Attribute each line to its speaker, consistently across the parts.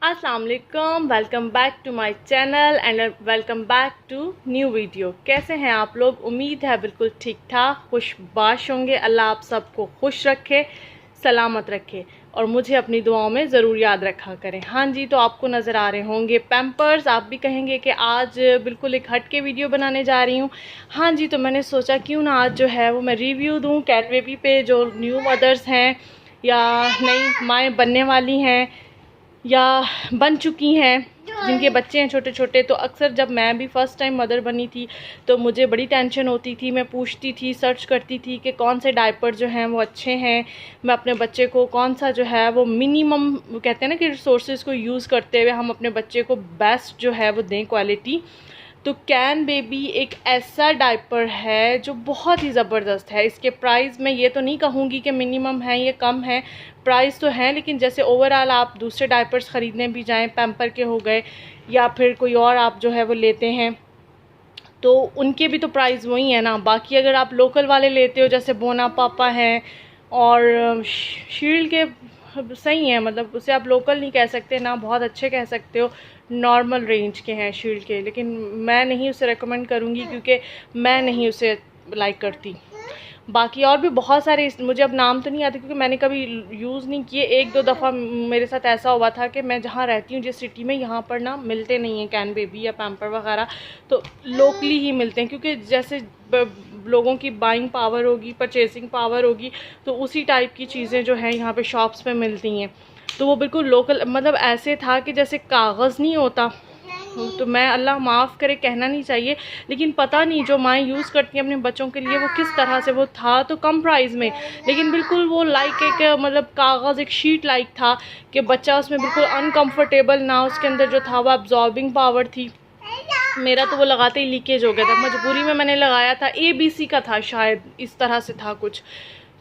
Speaker 1: अस्सलाम वालेकुम, welcome back to my channel and welcome back to new video. कैसे हैं आप लोग? उम्मीद है बिल्कुल ठीक ठाक खुशबाश होंगे। अल्लाह आप सबको खुश रखे, सलामत रखे और मुझे अपनी दुआओं में ज़रूर याद रखा करें। हाँ जी, तो आपको नज़र आ रहे होंगे पैम्पर्स। आप भी कहेंगे कि आज बिल्कुल एक हट के वीडियो बनाने जा रही हूँ। हाँ जी, तो मैंने सोचा क्यों ना आज जो है वो मैं रिव्यू दूँ कैन बेबी पे, जो न्यू मदर्स हैं या नई माएँ बनने वाली हैं या बन चुकी हैं, जिनके बच्चे हैं छोटे छोटे। तो अक्सर जब मैं भी फ़र्स्ट टाइम मदर बनी थी तो मुझे बड़ी टेंशन होती थी। मैं पूछती थी, सर्च करती थी कि कौन से डायपर जो हैं वो अच्छे हैं, मैं अपने बच्चे को कौन सा जो है वो मिनिमम, कहते हैं ना कि रिसोर्सेज को यूज़ करते हुए हम अपने बच्चे को बेस्ट जो है वो दें क्वालिटी। तो कैन बेबी एक ऐसा डायपर है जो बहुत ही ज़बरदस्त है। इसके प्राइस मैं ये तो नहीं कहूँगी कि मिनिमम है या कम है, प्राइस तो है, लेकिन जैसे ओवरऑल आप दूसरे डायपर्स ख़रीदने भी जाएं, पैम्पर के हो गए या फिर कोई और आप जो है वो लेते हैं तो उनके भी तो प्राइस वही है ना। बाकी अगर आप लोकल वाले लेते हो जैसे बोना पापा हैं और शील्ड के, सही है, मतलब उसे आप लोकल नहीं कह सकते ना, बहुत अच्छे कह सकते हो, नॉर्मल रेंज के हैं शील्ड के, लेकिन मैं नहीं उसे रेकमेंड करूँगी क्योंकि मैं नहीं उसे लाइक करती। बाकी और भी बहुत सारे, मुझे अब नाम तो नहीं आता क्योंकि मैंने कभी यूज़ नहीं किए। एक दो दफ़ा मेरे साथ ऐसा हुआ था कि मैं जहाँ रहती हूँ, जिस सिटी में, यहाँ पर ना मिलते नहीं हैं कैन बेबी या पैम्पर वगैरह, तो लोकली ही मिलते हैं क्योंकि जैसे लोगों की बाइंग पावर होगी, परचेसिंग पावर होगी, तो उसी टाइप की चीज़ें जो हैं यहाँ पे शॉप्स पे मिलती हैं। तो वो बिल्कुल लोकल, मतलब ऐसे था कि जैसे कागज़ नहीं होता, तो मैं, अल्लाह माफ़ करे, कहना नहीं चाहिए, लेकिन पता नहीं जो माएँ यूज़ करती हैं अपने बच्चों के लिए वो किस तरह से, वो था तो कम प्राइस में, लेकिन बिल्कुल वो लाइक एक, मतलब कागज़, एक शीट लाइक था कि बच्चा उसमें बिल्कुल अनकम्फर्टेबल ना, उसके अंदर जो था वो अब्जॉर्बिंग पावर थी। मेरा तो वो लगाते ही लीकेज हो गया था, मजबूरी में मैंने लगाया था, ABC का था शायद, इस तरह से था कुछ,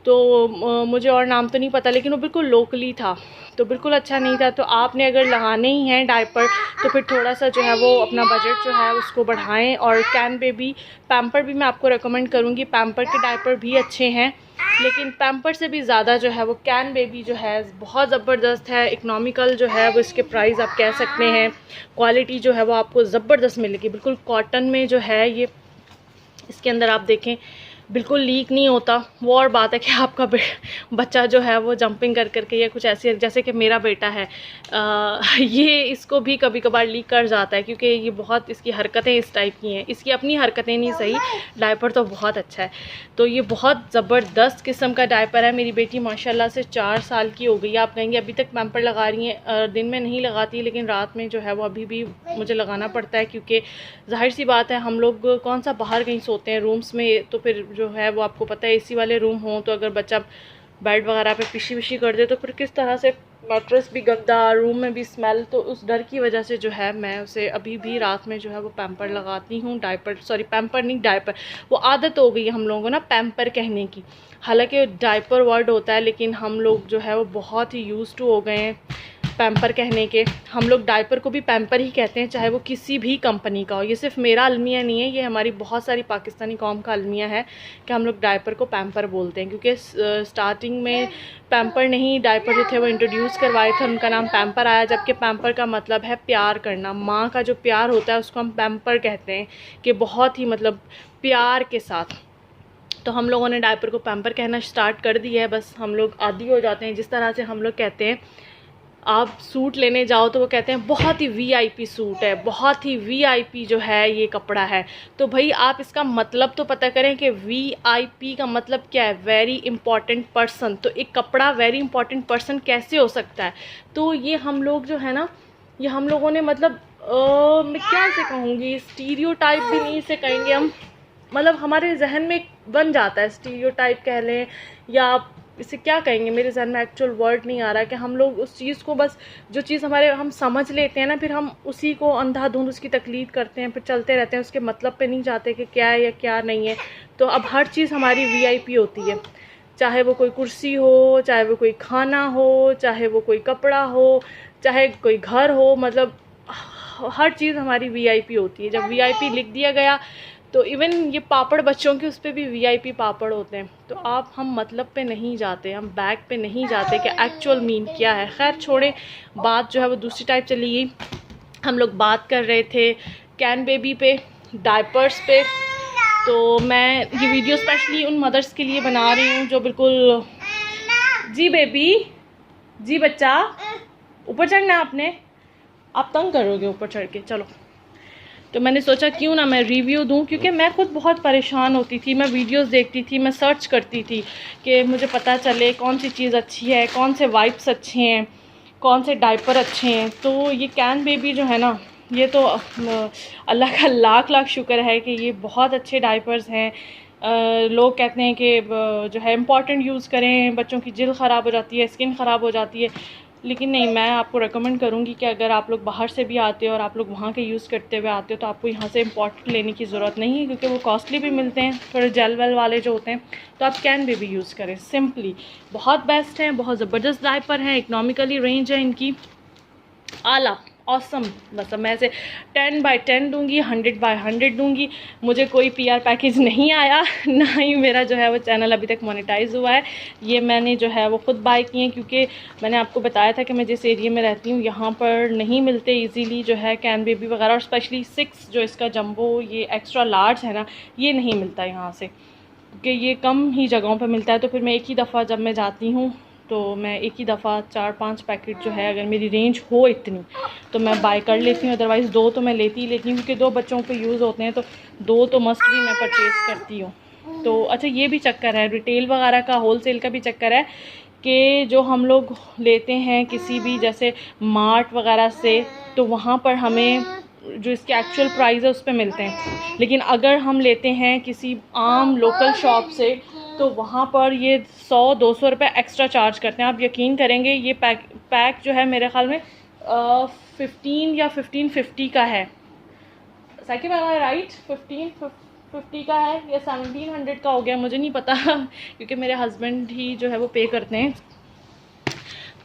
Speaker 1: तो मुझे और नाम तो नहीं पता, लेकिन वो बिल्कुल लोकली था, तो बिल्कुल अच्छा नहीं था। तो आपने अगर लगाने ही हैं डायपर तो फिर थोड़ा सा जो है वो अपना बजट जो है उसको बढ़ाएं। और कैन बेबी पैम्पर भी मैं आपको रेकमेंड करूँगी, पैम्पर के डायपर भी अच्छे हैं, लेकिन पैम्पर से भी ज़्यादा जो है वो कैन बेबी जो है बहुत ज़बरदस्त है, इकनॉमिकल जो है वो इसके प्राइस आप कह सकते हैं। क्वालिटी जो है वो आपको ज़बरदस्त मिलेगी, बिल्कुल कॉटन में जो है ये, इसके अंदर आप देखें बिल्कुल लीक नहीं होता। वो और बात है कि आपका बच्चा जो है वो जंपिंग कर करके या कुछ ऐसे, जैसे कि मेरा बेटा है, ये इसको भी कभी कभार लीक कर जाता है क्योंकि ये बहुत, इसकी हरकतें इस टाइप की हैं। इसकी अपनी हरकतें नहीं सही, डायपर तो बहुत अच्छा है। तो ये बहुत ज़बरदस्त किस्म का डायपर है। मेरी बेटी माशाल्लाह से 4 साल की हो गई। आप कहेंगे अभी तक पैम्पर लगा रही हैं, दिन में नहीं लगाती, लेकिन रात में जो है वो अभी भी मुझे लगाना पड़ता है क्योंकि जाहिर सी बात है, हम लोग कौन सा बाहर कहीं सोते हैं रूम्स में, तो फिर जो है वो आपको पता है AC वाले रूम हों तो अगर बच्चा बेड वगैरह पे पिशी विशी कर दे तो फिर किस तरह से, मैट्रेस भी गंदा, रूम में भी स्मेल, तो उस डर की वजह से जो है मैं उसे अभी भी रात में जो है वो पैम्पर लगाती हूँ। डायपर, सॉरी पैम्पर नहीं डायपर, वो आदत हो गई है हम लोगों को ना पैम्पर कहने की, हालांकि डायपर वर्ड होता है, लेकिन हम लोग जो है वो बहुत ही यूज़ टू हो गए हैं पैम्पर कहने के। हम लोग डायपर को भी पैम्पर ही कहते हैं, चाहे वो किसी भी कंपनी का हो। ये सिर्फ मेरा अलमिया नहीं है, ये हमारी बहुत सारी पाकिस्तानी कौम का अलमिया है कि हम लोग डायपर को पैम्पर बोलते हैं, क्योंकि स्टार्टिंग में पैम्पर नहीं, डायपर जो थे वो इंट्रोड्यूस करवाए थे, उनका नाम पैम्पर आया, जबकि पैम्पर का मतलब है प्यार करना। माँ का जो प्यार होता है उसको हम पैम्पर कहते हैं, कि बहुत ही मतलब प्यार के साथ। तो हम लोगों ने डायपर को पैम्पर कहना स्टार्ट कर दिया है, बस हम लोग आदी हो जाते हैं। जिस तरह से हम लोग कहते हैं, आप सूट लेने जाओ तो वो कहते हैं बहुत ही VIP सूट है, बहुत ही VIP जो है ये कपड़ा है। तो भाई आप इसका मतलब तो पता करें कि VIP का मतलब क्या है, वेरी इंपॉर्टेंट पर्सन। तो एक कपड़ा वेरी इंपॉर्टेंट पर्सन कैसे हो सकता है? तो ये हम लोग जो है ना, ये हम लोगों ने, मतलब मैं क्या से कहूँगी, स्टीरियोटाइप भी नहीं से कहेंगे हम, मतलब हमारे जहन में बन जाता है, स्टीरियोटाइप कह लें या इसे क्या कहेंगे, मेरे जहन में एक्चुअल वर्ड नहीं आ रहा, कि हम लोग उस चीज़ को, बस जो चीज़ हमारे, हम समझ लेते हैं ना, फिर हम उसी को अंधाधुंध उसकी तकलीद करते हैं, फिर चलते रहते हैं, उसके मतलब पे नहीं जाते कि क्या है या क्या नहीं है। तो अब हर चीज़ हमारी VIP होती है, चाहे वो कोई कुर्सी हो, चाहे वो कोई खाना हो, चाहे वो कोई कपड़ा हो, चाहे कोई घर हो, मतलब हर चीज़ हमारी VIP होती है। जब VIP लिख दिया गया तो इवन ये पापड़ बच्चों के उस पर भी VIP पापड़ होते हैं। तो आप हम मतलब पे नहीं जाते, हम बैग पे नहीं जाते कि एक्चुअल मीन क्या है। खैर छोड़े, बात जो है वो दूसरी टाइप चली गई। हम लोग बात कर रहे थे कैन बेबी पे, डायपर्स पे। तो मैं ये वीडियो स्पेशली उन मदर्स के लिए बना रही हूँ जो बिल्कुल, जी बेबी, जी बच्चा, ऊपर चढ़ना है आपने, आप तंग करोगे ऊपर चढ़ के, चलो। तो मैंने सोचा क्यों ना मैं रिव्यू दूं, क्योंकि मैं खुद बहुत परेशान होती थी। मैं वीडियोस देखती थी, मैं सर्च करती थी कि मुझे पता चले कौन सी चीज़ अच्छी है, कौन से वाइप्स अच्छे हैं, कौन से डायपर अच्छे हैं। तो ये कैन बेबी जो है ना, ये तो अल्लाह का लाख लाख शुक्र है कि ये बहुत अच्छे डायपर्स हैं। लोग कहते हैं कि जो है इम्पॉर्टेंट यूज़ करें, बच्चों की जिल्द ख़राब हो जाती है, स्किन ख़राब हो जाती है। लेकिन नहीं, मैं आपको रेकमेंड करूँगी कि अगर आप लोग बाहर से भी आते हो और आप लोग वहाँ के यूज़ करते हुए आते हो तो आपको यहाँ से इम्पोर्टेंट लेने की ज़रूरत नहीं है, क्योंकि वो कॉस्टली भी मिलते हैं, थोड़े जेल वेल वाले जो होते हैं। तो आप कैन बेबी यूज़ करें, सिंपली बहुत बेस्ट हैं, बहुत ज़बरदस्त डायपर हैं, इकनॉमिकली रेंज है इनकी, आला ऑसम। बस अब मैं ऐसे 10/10 दूंगी, 100/100 दूंगी। मुझे कोई PR पैकेज नहीं आया, ना ही मेरा जो है वो चैनल अभी तक मोनेटाइज हुआ है। ये मैंने जो है वो ख़ुद बाय किए हैं, क्योंकि मैंने आपको बताया था कि मैं जिस एरिया में रहती हूँ यहाँ पर नहीं मिलते इजीली जो है कैन बेबी वगैरह, और स्पेशली 6 जो इसका जंबो ये एक्स्ट्रा लार्ज है ना, ये नहीं मिलता यहाँ से, क्योंकि ये कम ही जगहों पर मिलता है। तो फिर मैं एक ही दफ़ा जब मैं जाती हूँ तो मैं एक ही दफ़ा 4-5 पैकेट जो है, अगर मेरी रेंज हो इतनी तो मैं बाय कर लेती हूँ। अदरवाइज़ 2 तो मैं लेती ही लेती हूँ, क्योंकि 2 बच्चों पे यूज़ होते हैं, तो 2 तो मस्ट भी मैं परचेज़ करती हूँ। तो अच्छा, ये भी चक्कर है, रिटेल वगैरह का, होलसेल का भी चक्कर है कि जो हम लोग लेते हैं किसी भी जैसे मार्ट वगैरह से, तो वहाँ पर हमें जो इसके एक्चुअल प्राइस है उस पर मिलते हैं। लेकिन अगर हम लेते हैं किसी आम लोकल शॉप से तो वहाँ पर ये 100-200 रुपये एक्स्ट्रा चार्ज करते हैं। आप यकीन करेंगे, ये पैक जो है मेरे ख्याल में 15 या 1550 का है। साकिब राइट, 1550 का है या 1700 का हो गया, मुझे नहीं पता क्योंकि मेरे हस्बैंड ही जो है वो पे करते हैं।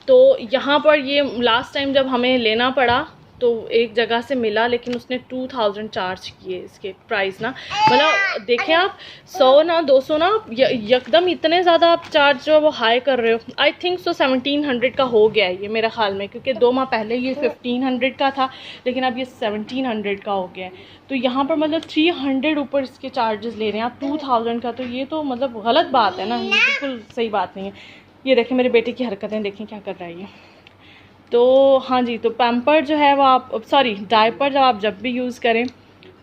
Speaker 1: तो यहाँ पर ये लास्ट टाइम जब हमें लेना पड़ा तो एक जगह से मिला, लेकिन उसने 2000 चार्ज किए इसके प्राइस ना। मतलब देखें आप, 100 ना 200 ना यकदम इतने ज़्यादा आप चार्ज जो वो हाई कर रहे हो। आई थिंक सो 1700 का हो गया है ये मेरे ख्याल में, क्योंकि 2 माह पहले ये 1500 का था, लेकिन अब ये 1700 का हो गया है। तो यहाँ पर मतलब 300 ऊपर इसके चार्जेस ले रहे हैं आप 2000 का। तो ये तो मतलब गलत बात है ना, ये बिल्कुल सही बात नहीं है। ये देखें मेरे बेटे की हरकतें, देखें क्या कर रहा है ये। तो हाँ जी, तो पैम्पर जो है वो आप, सॉरी डायपर जब भी यूज़ करें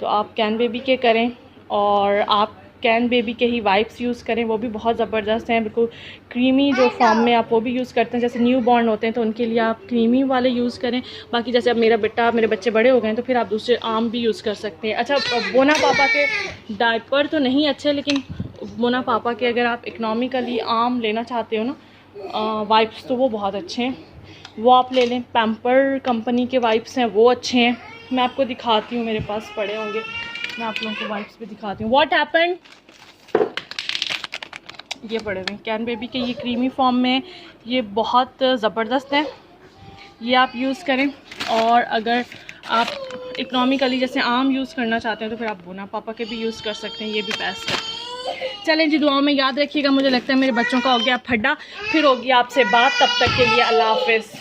Speaker 1: तो आप कैन बेबी के करें, और आप कैन बेबी के ही वाइप्स यूज़ करें, वो भी बहुत ज़बरदस्त हैं, बिल्कुल क्रीमी जो फॉर्म में आप वो भी यूज़ करते हैं। जैसे न्यू बॉर्न होते हैं तो उनके लिए आप क्रीमी वाले यूज़ करें। बाकी जैसे अब मेरे बच्चे बड़े हो गए हैं तो फिर आप दूसरे आम भी यूज़ कर सकते हैं। अच्छा, बोना पापा के डायपर तो नहीं अच्छे, लेकिन बोना पापा के अगर आप इकनॉमिकली आम लेना चाहते हो ना वाइप्स, तो वो बहुत अच्छे हैं, वो आप ले लें। पैम्पर कंपनी के वाइप्स हैं, वो अच्छे हैं। मैं आपको दिखाती हूँ, मेरे पास पड़े होंगे, मैं आप लोगों को वाइप्स भी दिखाती हूँ। व्हाट हैपेंड, ये पड़े हुए कैन बेबी के, ये क्रीमी फॉर्म में, ये बहुत ज़बरदस्त है, ये आप यूज़ करें। और अगर आप इकनॉमिकली जैसे आम यूज़ करना चाहते हैं तो फिर आप बोना पापा के भी यूज़ कर सकते हैं, ये भी बेस्ट है। चलें जी, दुआओं में याद रखिएगा। मुझे लगता है मेरे बच्चों का हो गया फड्डा, फिर होगी आपसे बात, तब तक के लिए अल्लाह हाफ़िज़।